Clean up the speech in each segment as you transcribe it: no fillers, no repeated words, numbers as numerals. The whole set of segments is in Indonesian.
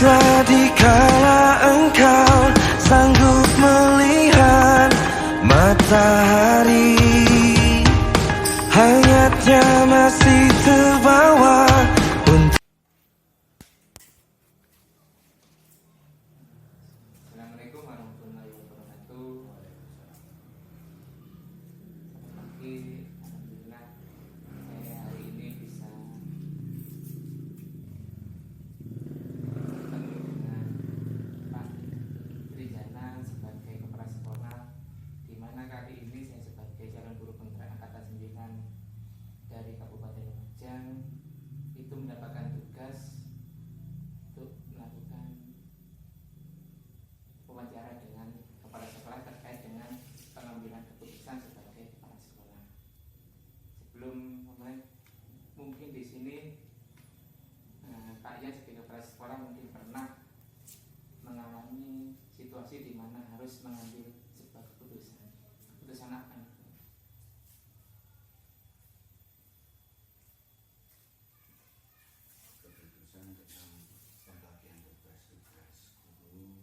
Ingatlah dikala engkau sanggup melihat matahari, hangatnya masih terbawa untuk. Assalamualaikum warahmatullahi wabarakatuh. Selamat pagi. Alhamdulillah saya hari ini bisa bertemu dengan Pak Trijana sebagai kepala sekolah, di mana kali ini saya sebagai calon guru kontrak angkatan 9 dari Kabupaten Lumajang itu mendapatkan tugas untuk melakukan wawancara dengan kepala sekolah terkait dengan pengambilan keputusan sebagai kepala sekolah. Sebelum mulai, mungkin di sini Pak Ian sebagai kepala sekolah mungkin pernah mengalami situasi di mana harus mengambil sebuah keputusan. Keputusan apa? Keputusan tentang pembagian tugas-tugas guru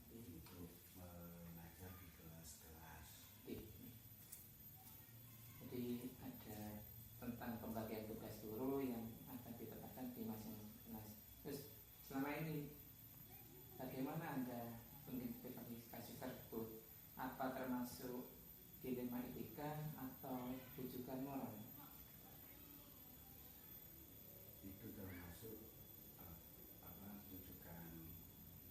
untuk mengajar di kelas-kelas. Jadi ada tentang pembagian tugas guru yang akan ditetapkan di masing-masing kelas. Terus selama ini bagaimana Anda mengidentifikasi kasus tersebut? Apa termasuk dilema etika atau rujukan moral? Itu termasuk rujukan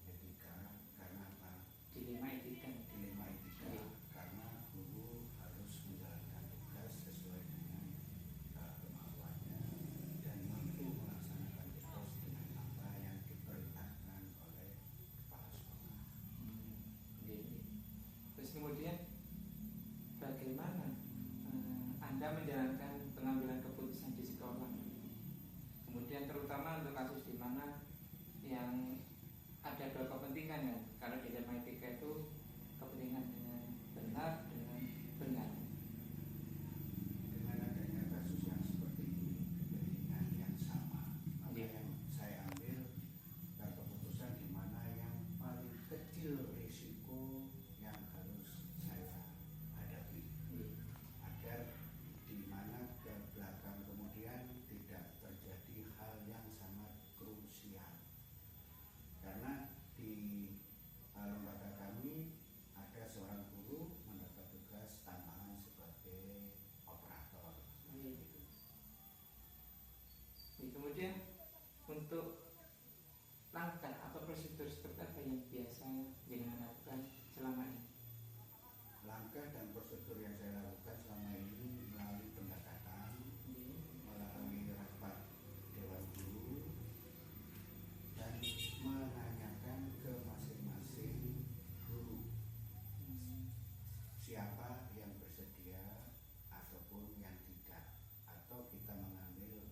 etika. Karena apa? Dilema etika. Dilema etika karena guru harus menjalankan tugas sesuai dengan kemampuannya dan mampu melaksanakan tugas dengan apa yang diperintahkan oleh kepala sekolah. Terus kemudian bagaimana Anda menjalankan pengambilan keputusan di sekolah? Kemudian terutama untuk kasus di mana yang ada dua kepentingan kan? Kalau di dilema etika itu kepentingan dengan benar dengan benar. Dengan adanya kasus yang seperti ini, kepentingan yang sama, maka Iya. yang saya ambil keputusan di mana yang paling kecil risiko yang harus saya hadapi, agar di mana ke belakang kemudian tidak terjadi hal yang sangat krusial. Karena di lembaga kami ada seorang guru mendapat tugas tambahan sebagai operator. Kemudian untuk langkah atau prosedur seperti apa yang biasa dengan lakukan selama ini? Langkah dan prosedur yang saya lakukan selama ini melalui pendekatan, melalui rapat dewan guru, dan menanyakan ke masing-masing guru siapa yang bersedia ataupun yang tidak, atau kita mengambil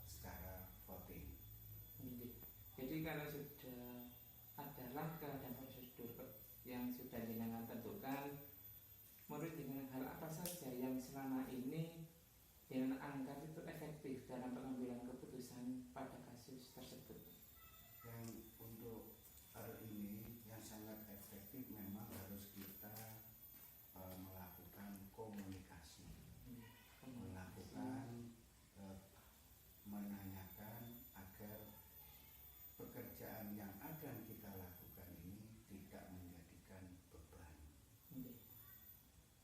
secara voting. Jadi kalau sudah ada langkah dan prosedur yang sudah jenengan tentukan, menurut jenengan hal apa saja yang selama ini jenengan anggap itu efektif dalam pengambilan keputusan pada kasus tersebut? Yang untuk hal ini yang sangat efektif memang harus kita melakukan komunikasi, melakukan menanyakan agar pekerjaan yang akan kita lakukan ini tidak menjadikan beban.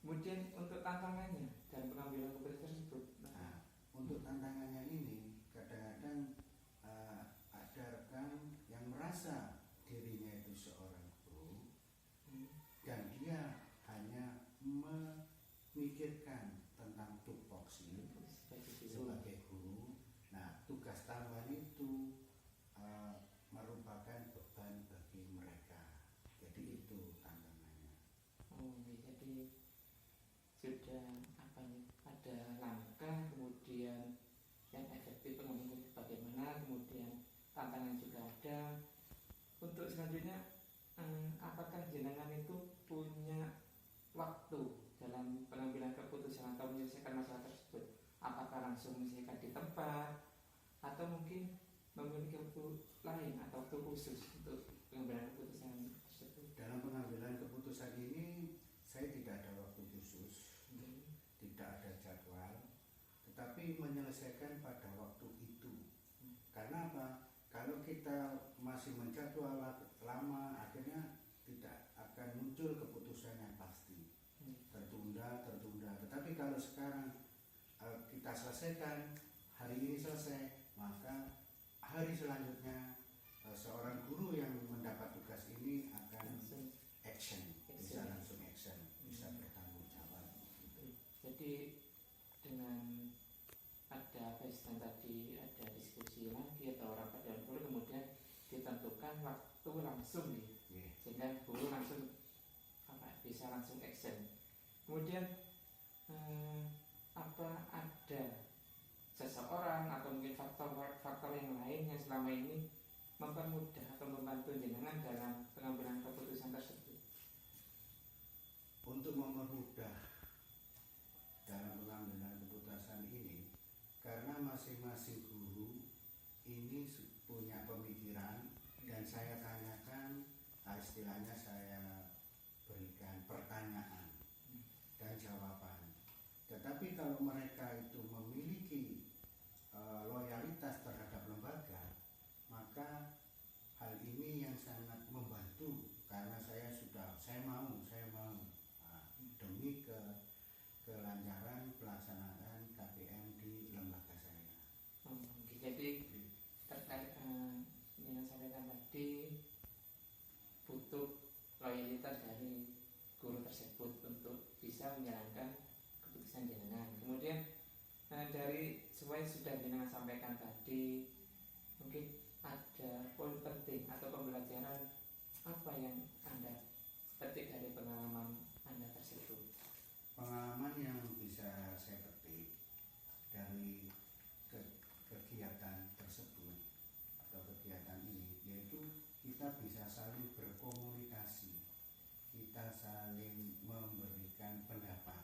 Kemudian untuk tantangannya dalam pengambilan keputusan tersebut, Nah, untuk tantangannya ini kadang-kadang ada rekan yang merasa dirinya itu seorang guru dan dia hanya memikirkan tentang tupoksi sebagai guru. Nah, tugas tambahan itu merupakan beban bagi mereka. Jadi itu tantangannya. jadi sudah apa nih? Ada langkah, kemudian yang efektif pengambilan bagaimana, kemudian tantangan juga ada. Untuk selanjutnya, apakah jenengan itu punya waktu dalam pengambilan keputusan atau menyelesaikan masalah tersebut? Apakah langsung menyelesaikan di tempat, atau mungkin memiliki waktu lain atau waktu khusus untuk pengambilan keputusan tersebut? Dalam pengambilan keputusan ini saya tidak ada waktu khusus, tidak ada jadwal, tetapi menyelesaikan pada waktu itu. Karena apa? Kalau kita masih menjadwal lama, akhirnya tidak akan muncul keputusan yang pasti. Tertunda. Tetapi kalau sekarang kita selesaikan, hari ini selesai, maka hari selanjutnya seorang guru yang mendapat tugas ini akan action, bisa langsung action, bisa bertanggung jawab. Jadi dengan ada pesta tadi, ada diskusi lagi atau rapat dan guru, kemudian ditentukan waktu langsung nih, sehingga guru langsung bisa langsung action. Kemudian apa ada seseorang atau mungkin faktor yang lain yang selama ini mempermudah atau membantu jenengan dalam pengambilan keputusan tersebut? Untuk mempermudah dalam pengambilan keputusan ini, karena masing-masing guru ini punya pemikiran dan saya tanyakan, istilahnya saya berikan pertanyaan dan jawaban. Tetapi kalau mereka itu memiliki loyalitas terhadap lembaga, maka hal ini yang sangat membantu, karena saya mau demi kelancaran pelaksanaan KPM di lembaga saya. Jadi terkait yang sampaikan tadi, butuh loyalitas dari guru tersebut untuk bisa menjalankan keputusan jenengan. Kemudian dari semua yang sudah jenengan sampaikan tadi, mungkin ada poin penting atau pembelajaran apa yang Anda petik dari pengalaman Anda tersebut? Pengalaman yang bisa saya petik dari kegiatan tersebut atau kegiatan ini, yaitu kita bisa saling berkomunikasi, kita saling memberikan pendapat,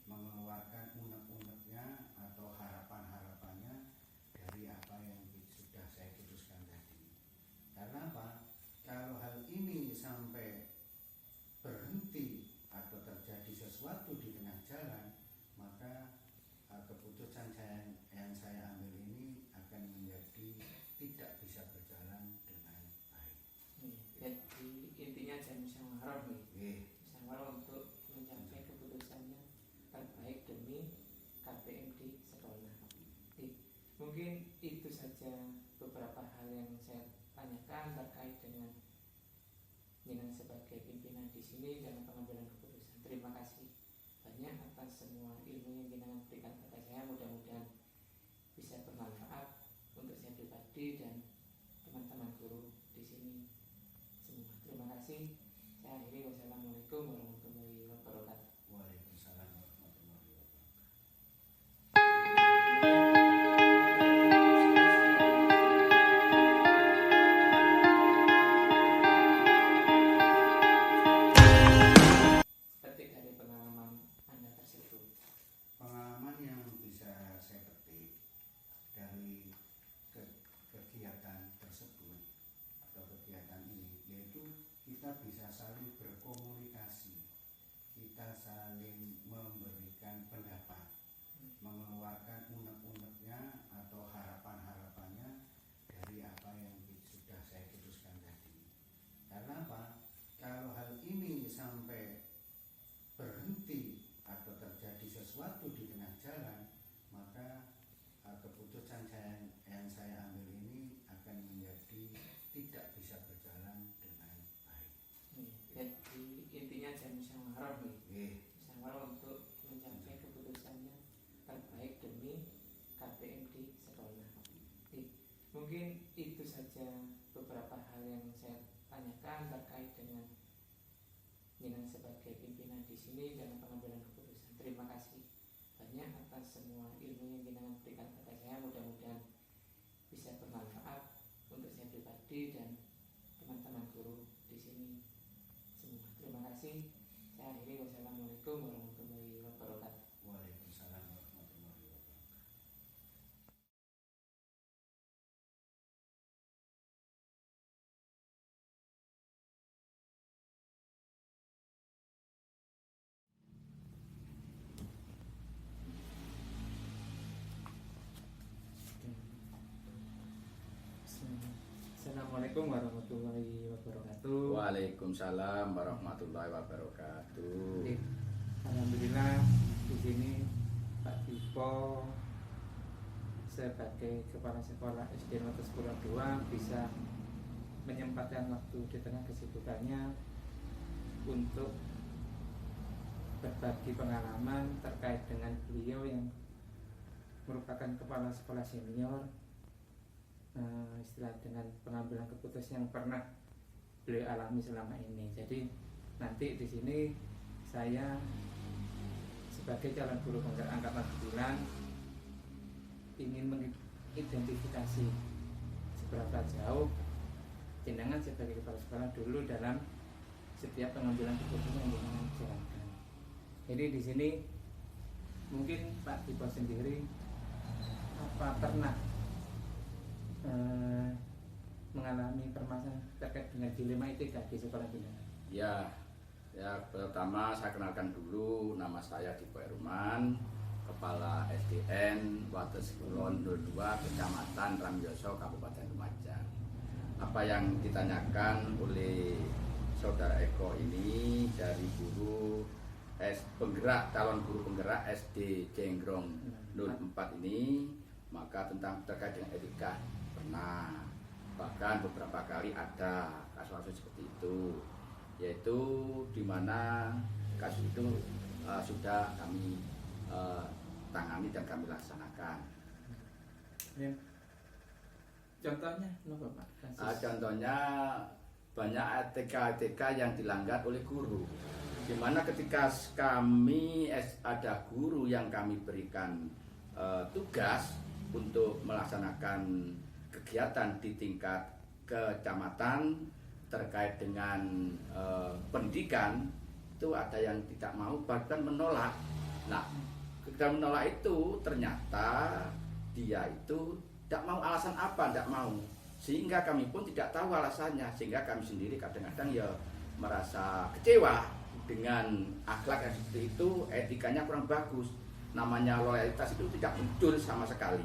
mengeluarkan unek-uneknya atau harapan-harapannya dari apa yang sudah saya putuskan tadi. Karena apa? Kalau hal ini sampai berhenti atau terjadi sesuatu di tengah jalan, maka keputusan yang saya ambil ini akan menjadi tidak bisa berjalan dengan baik. Jadi intinya jangan musyawarah nih, musyawarah untuk mencapai keputusannya terbaik demi KPM di sekolah. Mungkin itu saja beberapa hal yang saya tanyakan terkait dengan jenengan sebagai pimpinan di sini dalam pengambilan keputusan. Terima kasih banyak atas semua ilmu yang jenengan berikan kepada saya. Mudah-mudahan bisa bermanfaat untuk saya pribadi dan teman-teman guru di sini semua. Terima kasih. Saya akhiri. Wassalamualaikum warahmatullahi wabarakatuh. Waalaikumsalam warahmatullahi wabarakatuh. Petik dari pengalaman Anda tersebut. Pengalaman yang bisa saya petik dari kegiatan tersebut atau kegiatan ini, yaitu kita bisa saling berkomunikasi, kita saling memberikan pendapat, mengeluarkan unek-uneknya atau harapan-harapannya dari apa yang sudah saya putuskan tadi. Karena apa? Kalau hal ini sampai berhenti atau terjadi sesuatu di tengah jalan, maka keputusan yang saya ambil ini akan menjadi tidak bisa berjalan dengan baik. Jadi intinya jangan musyawarah nih, musyawarah untuk mencapai keputusannya terbaik demi KPM di sekolah. Mungkin itu saja beberapa hal yang saya tanyakan terkait dengan jenengan sebagai pimpinan di sini dalam pengambilan keputusan. Terima kasih banyak atas semua ilmu yang jenengan berikan kepada saya. Mudah-mudahan bisa bermanfaat untuk saya pribadi dan teman-teman guru di sini semua. Terima kasih. Saya akhiri. Wassalamualaikum warahmatullahi wabarakatuh. Waalaikumsalam. Assalamualaikum warahmatullahi wabarakatuh. Waalaikumsalam warahmatullahi wabarakatuh. Oke. Alhamdulillah di sini Pak Dipo sebagai kepala sekolah SD Noto 10 bisa menyempatkan waktu di tengah kesibukannya untuk berbagi pengalaman terkait dengan beliau yang merupakan kepala sekolah senior, istilah dengan pengambilan keputusan yang pernah beliau alami selama ini. Jadi nanti di sini saya sebagai calon guru penggerak angkatan 9 ingin mengidentifikasi seberapa jauh jenengan sebagai kepala sekolah dulu dalam setiap pengambilan keputusan yang jenengan jalankan. Jadi di sini mungkin Pak Dipo sendiri apa pernah mengalami permasalahan terkait dengan dilema etika di sekolah jenengan? Ya, pertama saya kenalkan dulu, nama saya Dipo Eruman, Kepala SDN Wates Kulon 02, Kecamatan Ramyoso, Kabupaten Lumajang. Apa yang ditanyakan oleh Saudara Eko ini dari guru penggerak, calon guru penggerak SD Jenggrong 04 ini, maka tentang terkait dengan etika pernah, bahkan beberapa kali ada kasus-kasus seperti itu, yaitu di mana kasus itu sudah kami tangani dan kami laksanakan. Contohnya, kenapa Pak? Contohnya banyak etika-etika yang dilanggar oleh guru, di mana ketika kami ada guru yang kami berikan tugas untuk melaksanakan kegiatan di tingkat kecamatan terkait dengan pendidikan, itu ada yang tidak mau bahkan menolak. Nah, ketika menolak itu ternyata dia itu tidak mau, alasan apa tidak mau, sehingga kami pun tidak tahu alasannya, sehingga kami sendiri kadang-kadang ya merasa kecewa dengan akhlak yang seperti itu, etikanya kurang bagus. Namanya loyalitas itu tidak muncul sama sekali,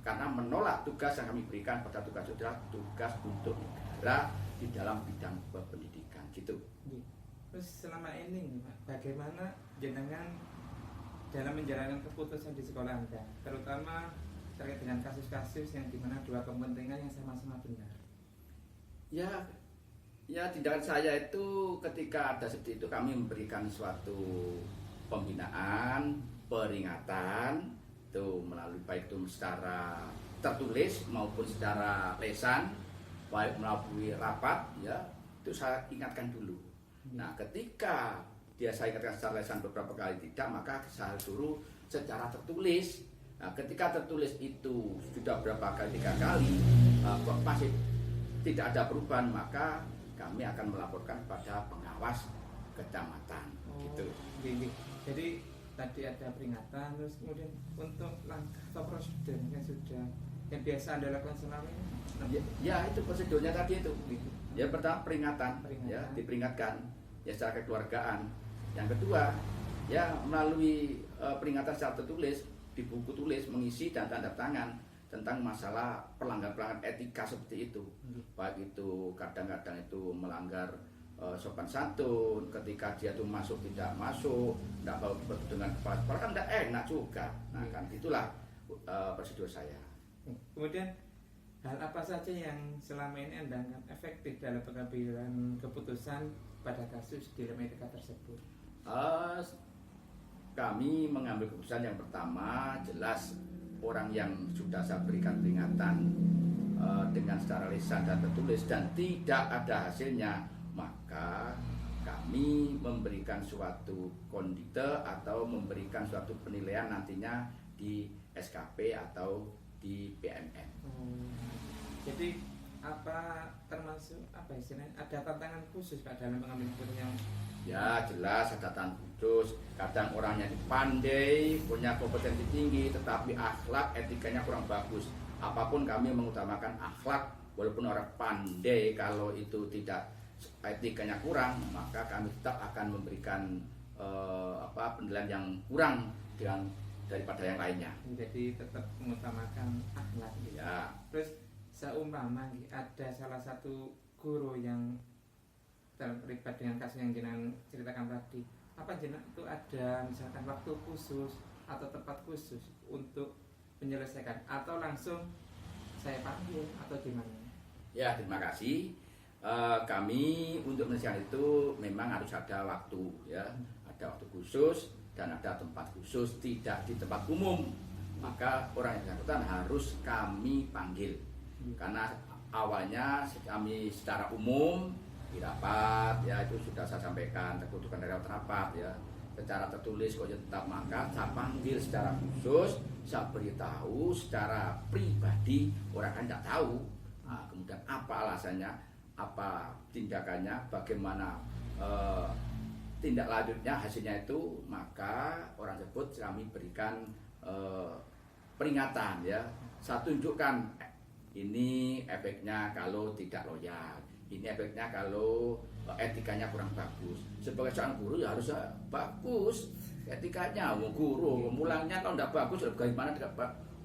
karena menolak tugas yang kami berikan pada tugas saudara, tugas untuk negara di dalam bidang pendidikan gitu. Terus selama ini Pak, bagaimana jenengan dalam menjalankan keputusan di sekolah Anda, terutama terkait dengan kasus-kasus yang dimana dua kepentingan yang sama-sama benar? Ya tindakan saya itu ketika ada seperti itu, kami memberikan suatu pembinaan, peringatan itu melalui baik itu secara tertulis maupun secara lisan, baik melalui rapat, ya itu saya ingatkan dulu. Nah, ketika saya ingatkan secara lisan beberapa kali tidak, maka saya suruh secara tertulis. Nah, ketika tertulis itu sudah berapa kali, 3 kali, kok masih tidak ada perubahan, maka kami akan melaporkan kepada pengawas kecamatan. Gitu. Jadi tadi ada peringatan, terus kemudian untuk langkah atau prosedur yang sudah yang biasa Anda lakukan selama ini? Ya itu prosedurnya tadi itu. Ya pertama peringatan. Ya diperingatkan ya secara kekeluargaan. Yang kedua ya melalui peringatan secara tertulis di buku tulis, mengisi dan tanda tangan tentang masalah pelanggaran etika seperti itu. Baik itu kadang-kadang itu melanggar sopan santun, ketika dia tuh masuk tidak masuk, tidak mau dengan kepala sekolah, kan tidak enak juga. Nah kan itulah prosedur saya. Kemudian hal apa saja yang selama ini Anda anggap efektif dalam pengambilan keputusan pada kasus dilema etika tersebut? Kami mengambil keputusan yang pertama, jelas orang yang sudah saya berikan peringatan dengan secara lisan dan tertulis dan tidak ada hasilnya, maka kami memberikan suatu kondite atau memberikan suatu penilaian nantinya di SKP atau di PMN. Jadi apa termasuk apa istilahnya, ada tantangan khusus Pak dalam mengambil keputusan? Ya jelas ada tantangan khusus. Kadang orangnya pandai, punya kompetensi tinggi, tetapi akhlak etikanya kurang bagus. Apapun kami mengutamakan akhlak, walaupun orang pandai, kalau itu tidak etikanya kurang, maka kami tetap akan memberikan penilaian yang kurang daripada yang lainnya. Jadi tetap mengutamakan akhlak. Ya. Terus seumpama ada salah satu guru yang terlibat dengan kasus yang jenengan ceritakan tadi, apa jenengan itu ada misalkan waktu khusus atau tempat khusus untuk menyelesaikan, atau langsung saya panggil atau gimana? Ya, terima kasih. Kami untuk menyelesaikan itu memang harus ada waktu, ya, ada waktu khusus dan ada tempat khusus, tidak di tempat umum. Maka orang yang bersangkutan harus kami panggil. Karena awalnya kami secara umum di rapat, ya itu sudah saya sampaikan, terkutukan dari rapat, ya secara tertulis kok tetap, maka saya panggil secara khusus, saya beritahu secara pribadi, orang kan tidak tahu. Nah, kemudian apa alasannya, apa tindakannya, bagaimana tindak lanjutnya, hasilnya itu, maka orang tersebut kami berikan peringatan, ya saya tunjukkan ini efeknya kalau tidak loyal, ini efeknya kalau etikanya kurang bagus. Sebagai seorang guru ya harus bagus etikanya. Guru mulangnya kalau tidak bagus, bagaimana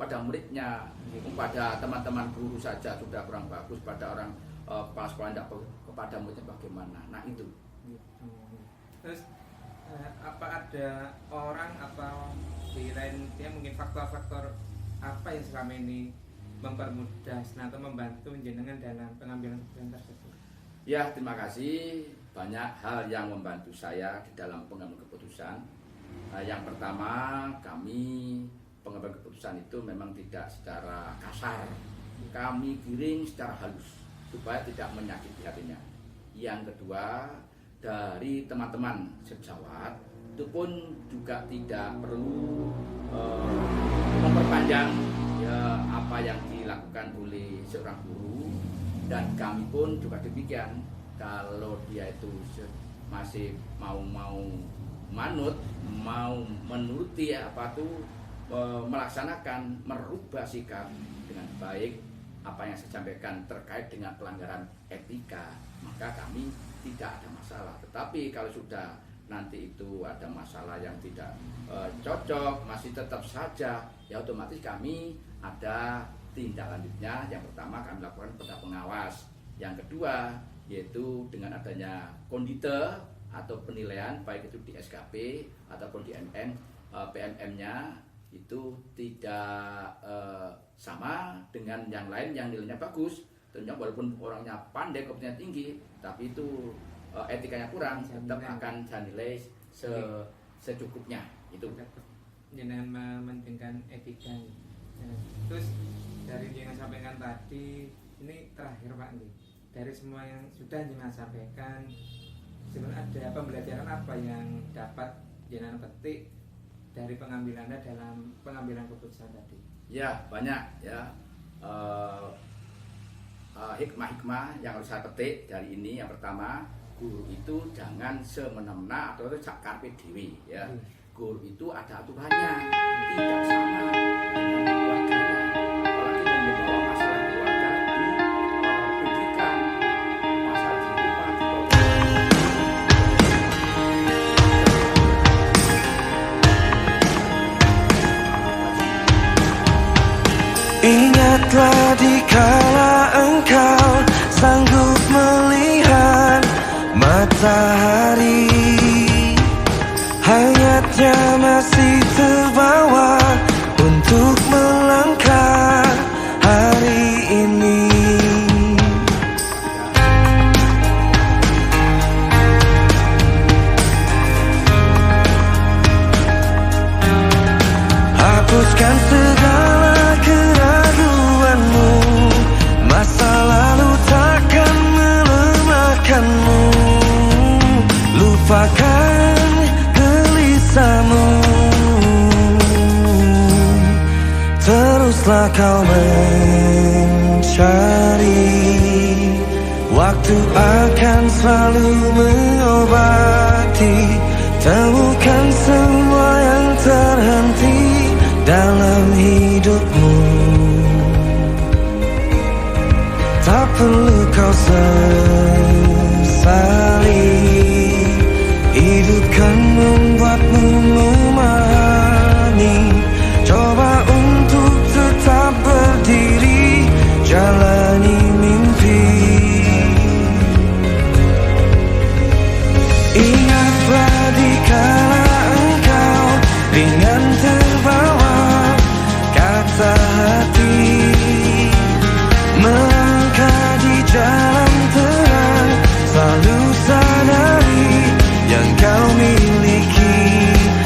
pada muridnya, pada teman-teman guru saja sudah kurang bagus, pada orang kepala sekolah tidak kepada muridnya bagaimana. Nah itu. Terus apa ada orang atau di lain dia mungkin faktor-faktor apa yang selama ini mempermudah atau membantu jenengan dalam pengambilan keputusan tersebut? Ya, terima kasih. Banyak hal yang membantu saya di dalam pengambilan keputusan. Yang pertama, kami pengambilan keputusan itu memang tidak secara kasar. Kami giring secara halus supaya tidak menyakiti hatinya. Yang kedua, dari teman-teman sejawat itu pun juga tidak perlu memperpanjang, ya, apa yang dilakukan oleh seorang guru, dan kami pun juga demikian. Kalau dia itu masih mau manut, mau menuruti apa tuh, melaksanakan, merubah sikap dengan baik apa yang saya sampaikan terkait dengan pelanggaran etika, maka kami tidak ada masalah. Tetapi kalau sudah nanti itu ada masalah yang tidak cocok, masih tetap saja, ya otomatis kami ada tindak lanjutnya. Yang pertama kami lakukan pada pengawas, yang kedua yaitu dengan adanya kondite atau penilaian, baik itu di SKP ataupun di PMM-nya itu tidak sama dengan yang lain yang nilainya bagus. Tentunya walaupun orangnya pandai, kompetensinya tinggi, tapi itu etikanya kurang, tetap akan saya nilai secukupnya. Itu dengan mementingkan etika. Terus dari yang sampaikan tadi, ini terakhir Pak, dari semua yang sudah jenengan sampaikan, sebenarnya ada pembelajaran apa yang dapat jenengan petik dari pengambilannya dalam pengambilan keputusan tadi? Ya, banyak, ya. Hikmah-hikmah yang harus saya petik dari ini. Yang pertama, guru itu jangan semena-mena atau carpe diem, ya. Guru itu ada aturannya, tidak sama dengan keluarganya, apalagi membawa masalah keluarga di pendidikan, masalah kehidupan di Ingatlah dikala engkau sanggup melihat matahari, hangatnya masih terbawa untuk melangkah hari ini. Hapuskan segala keraguanmu, masa lalu takkan melemahkanmu. Lupakan gelisahmu, teruslah kau mencari. Waktu akan selalu mengobati, temukan semua yang terhenti dalam hidupmu. Tak perlu kau sesali.